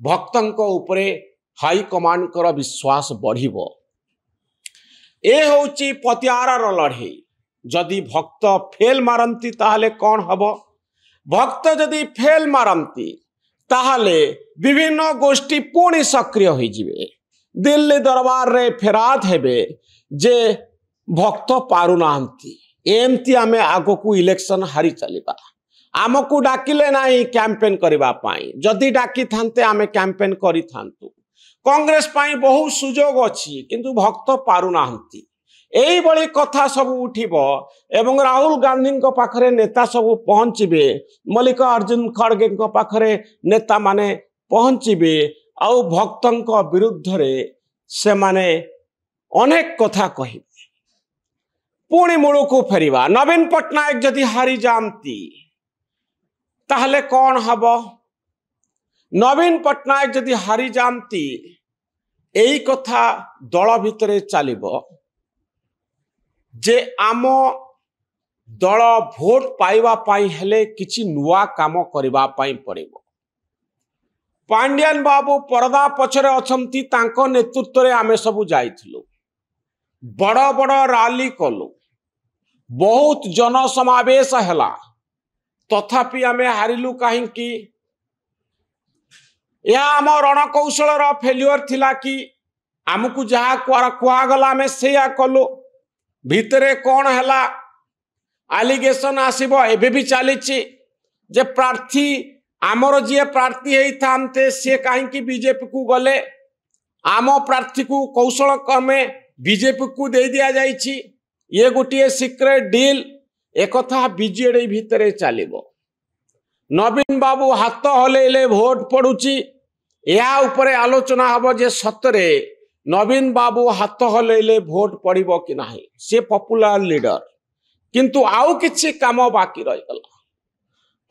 भक्तंक उपरे high command कर विश्वास बढ़िबो। ए होची पतियार लड़े। जदि भक्त फेल मारंती ताहले कौन हबो? भक्त जदि फेल मारंती ताहले विभिन्न गोष्ठी पुणी सक्रिय हो जिवे। दिल्ली दरबार रे फेरात हेबे जे भक्त पारु नाहंती। एमती आमे आगो को इलेक्शन हारी चलिबा। आमको डाकिले नाही कैंपेन करबा पाई। जदि डाकी थांते आमे कैंपेन करि थांतु। कांग्रेस पाई बहुत सुजोग अछि किंतु भक्त पारु नाहंती। एई बड़ी कथा सब उठिबो एवं राहुल गांधी को पाखरे नेता सब पहुंचबे। मल्लिकार्जुन खड़गे को पाखरे नेता माने पहुंचबे आउ भक्तंक विरुद्ध रे से माने अनेक कथा कहिबे। पुणी मूल को फेरिबा। नवीन पट्टनायक जदि हारी जामती ताहले कौन हबो? नवीन पट्टनायक जदि हारी जामती एई कथा दल भितरे चलिबो जे आम दल भोट पाइबा पाई हेले किछि नुआ काम करिबा पाई पड़िबो। पांड्यान बाबू परदा पछरे अछंती। तांको नेतृत्व रे आमे सबु जाइथिलु। बड़ बड़ रैली कलु। बहुत जनसमावेश हैला। तथापि आमे हारिलु काहेकि? या आम रणकौशल फेल्युअर थिला कि आमको जहा कुआ गला आमे सेया कलु। भितरे कौन हैला एलिगेशन आसीबो एबे भी चलीछि जे प्रार्थी आमर जे प्रार्थी हेई थांते से काहेकि बीजेपी को गले। आम प्रार्थी को कौशल क्रमे बीजेपी को दे दिया जाइछि। ये गोटे सिक्रेट डील एकथा बीजेडी भितरे चलिबो। नवीन बाबू हाथ हलेले भोट पड़ुछि। या उपरे आलोचना हबो जे सतरे नवीन बाबू हाथ हलेले भोट पड़िबो कि नाही। से पॉपुलर लीडर किंतु आउ किछि काम बाकी रहि गला।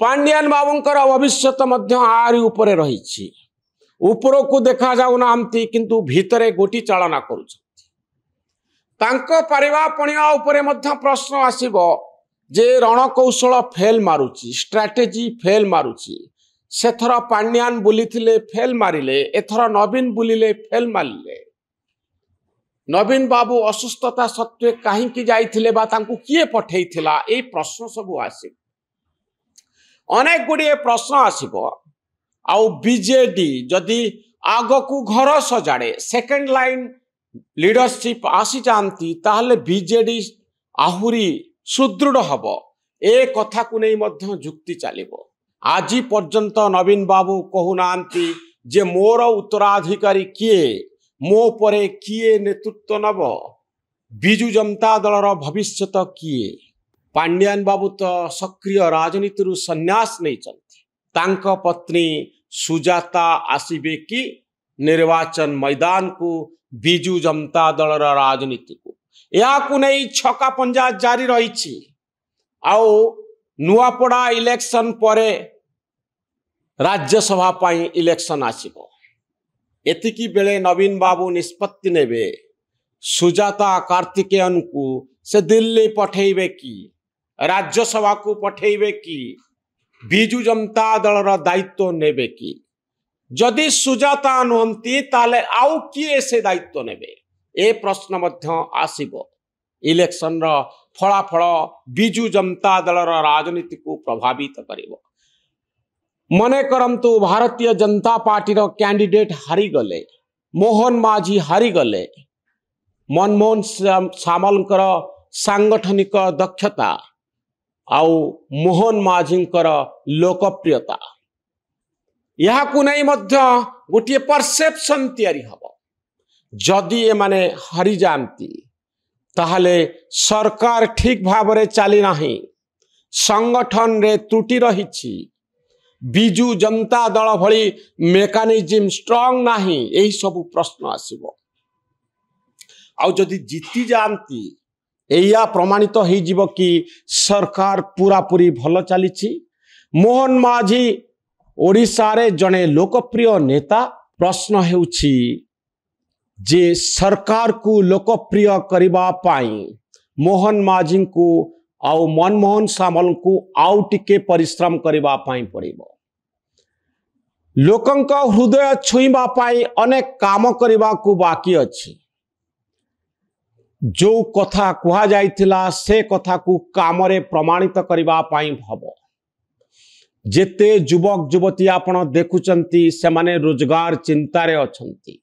पांड्यान बाबूंकर भविष्यत मध्य आरी उपरे रहिछि। ऊपर को देखा जाउ नांती किंतु भीतरे गोटी चालना करूछंती। तांको परिवा पणिया उपरे मध्य प्रश्न आसीबो जे रणकौशल फेल मारुछि। स्ट्रैटेजी फेल मारुछि। सेथर पांड्यान बुलीथिले फेल मारिले। एथर नवीन बुलिले फेल मारिले। नवीन बाबू असुस्थता सत्वे काहींकि जाइथिले बा तांकु किए पठेइथिला ए प्रश्न सब आसी। अनेक गुड़िए प्रश्न आसीबो। आउ बीजेडी जदि आगो को घर सजाड़े सेकेंड लाइन लीडरशिप आसी जानती ताहले बीजेडी आहुरी सुदृढ़ हबो। ए कथा को नहीं मध्य जुक्ति चलिबो। आज पर्यंत नवीन बाबू कहूनांती जे मोर उत्तराधिकारी किए मो परे किए नेतृत्व नब बिजु जनता दलर भविष्यत किए। पांड्यान बाबू तो सक्रिय राजनीति रु संन्यास नहीं चलती। तांको पत्नी सुजाता आसीबे कि निर्वाचन मैदान को बिजु जनता दलर राजनीति को या को नहीं छका पंजा जारी रही। आउ नुआपड़ा इलेक्शन परे राज्यसभा पाई इलेक्शन आसीबो। एतिकी बेले नवीन बाबू निष्पत्ति नेबे सुजाता कार्तिकेयन को से दिल्ली पठेइबे कि राज्यसभा को पठेइबे कि बिजु जनता दलर दायित्व नेबे कि। जदि सुजाता नुहंती ताले आउ किए से दायित्व नेबे ए प्रश्न मध्य आसीबो। इलेक्शन रो फलाफल बिजु जनता दलर राजनीति को प्रभावित करिवो। मने करंतु भारतीय जनता पार्टी रो कैंडिडेट हारी गले। मोहन माझी हारी गले। मनमोहन सामलकर सांगठनिक दक्षता आउ मोहन माझींकर लोकप्रियता या को नहीं मध्य गोटे परसेप्शन तैयारी हबो। जदि ए माने हारी जामती ताहले सरकार ठीक भावरे चली नाही। संगठन रे त्रुटि रहिछि। बिजु जनता दल भली मेकानिज्म स्ट्रांग नाही। एही सब प्रश्न आसीबो। आउ जदि जीती जामती एया प्रमाणित हो जीवो कि सरकार पूरा पूरी भल चलीछि। मोहन माझी ओडिशा रे जने लोकप्रिय नेता। प्रश्न हेउछि जे सरकार को लोकप्रिय करिबा पाई मोहन माझी को आउ मनमोहन सामल को आउ टिके परिश्रम करिबा पाई पड़िबो। लोकंक हृदय छुईबा पाई अनेक काम करने को बाकी अच्छी जो कथा कुहा जाइथिला से कथा को काम रे प्रमाणित करबा पाई भव जेते युवक युवती आपण देखुचंती से माने रोजगार चिंता रे अछंती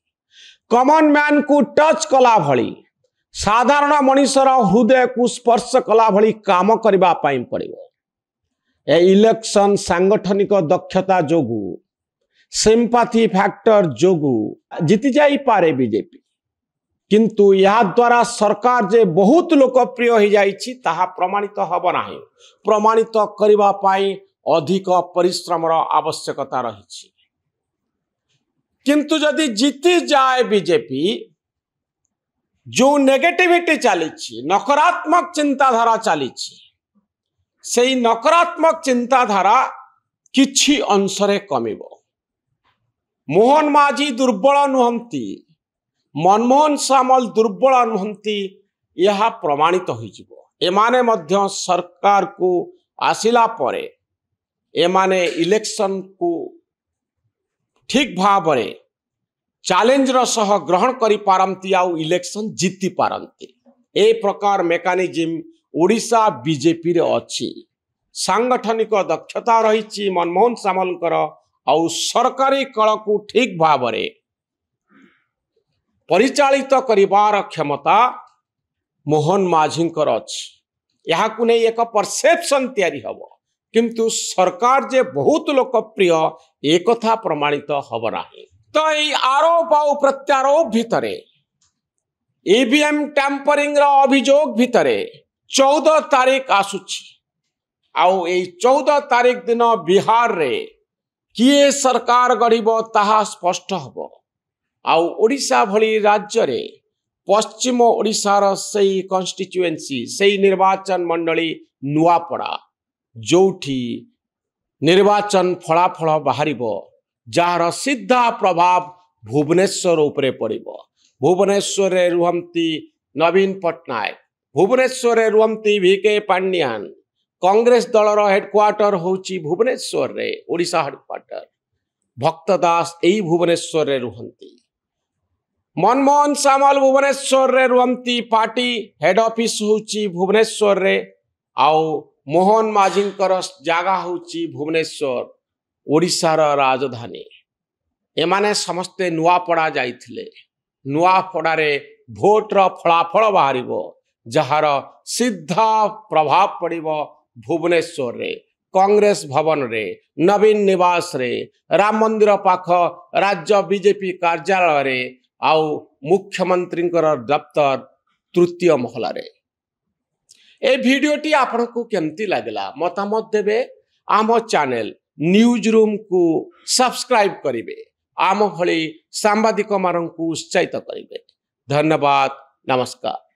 कॉमन मैन को टच कला भली साधारण मनुष्यर हृदय को स्पर्श कला भली काम करबा पाई पड़िबो ए इलेक्शन सांगठनिक दक्षता जोगु सिंपैथी फैक्टर जोगु जीति जाई पारे बीजेपी किंतु या द्वारा सरकार जे बहुत लोकप्रिय हो जाइछि ताहा प्रमाणित हब नाही प्रमाणित करबा पाई अधिक परिश्रमर आवश्यकता रही किंतु जदि जीति जाए बीजेपी जो नेगेटिविटी चली नकारात्मक चिंताधारा चली से नकारात्मक चिंताधारा किछि अंशरे कमिबो मोहन माझी दुर्बल नुहंती मनमोहन सामल दुर्बल नुहंती यह प्रमाणित हो एमाने मध्य सरकार को आसिला परे एमाने इलेक्शन को ठीक भाव में चैलेंज सह ग्रहण करि पारंती आउ इलेक्शन जीति पारंती ए प्रकार मेकानिज्म ओडिशा बीजेपी रे अछि सांगठनिक दक्षता रही मनमोहन सामलकर आउ सरकारी कल को ठीक भाव में परिचालित करिवार क्षमता मोहन माझींकर अछि यहाँ को नहीं एक परसेप्शन तैयारी हब किंतु सरकार जे बहुत लोकप्रिय एक कथा प्रमाणित हब नाही तो ये आरोप आउ प्रत्यारोप भितरे ईवीएम टैंपरिंग रा अभियोग भितरे 14 तारीख आसुछि आउ ए 14 तारीख दिन बिहार रे किए सरकार गढ़िबो ताहा स्पष्ट हब आउ ओडिशा भली राज्य रे पश्चिम ओडिशार सही कॉन्स्टिट्यूएंसी सही निर्वाचन मंडली नुआपड़ा जोठी निर्वाचन फलाफल बाहरिबो जार सीधा प्रभाव भुवनेश्वर उपरे पड़िबो भुवनेश्वर रे रुहंती नवीन पटनायक भुवनेश्वर रे रुहंती वीके पांड्यान कांग्रेस दलर हेडक्वार्टर होची भुवनेश्वर रे ओडिशा हेडक्वार्टर भक्त दास एई भुवनेश्वर रे रुहंती मनमोहन सामल भुवनेश्वर रे रुहंती पार्टी हेड ऑफिस होची भुवनेश्वर रे आउ मोहन माझींकर जागा होची भुवनेश्वर ओडिशार राजधानी एमाने समस्ते नुआपड़ा जाइथिले नुआपड़ा रे भोट रो फलाफल बाहरिबो जहार सीधा प्रभाव पड़िबो भुवनेश्वर रे कांग्रेस भवन रे नवीन निवास रे राम मंदिर पाख राज्य बीजेपी कार्यालय रे आउ मुख्यमंत्री दफ्तर तृतीय महला रे ए वीडियोटी आपन को केमती लागला मतामत देबे आम चैनल न्यूज रूम को सब्सक्राइब करिवे आम भली सांबादिक मानन को उत्साहित करिवे धन्यवाद नमस्कार।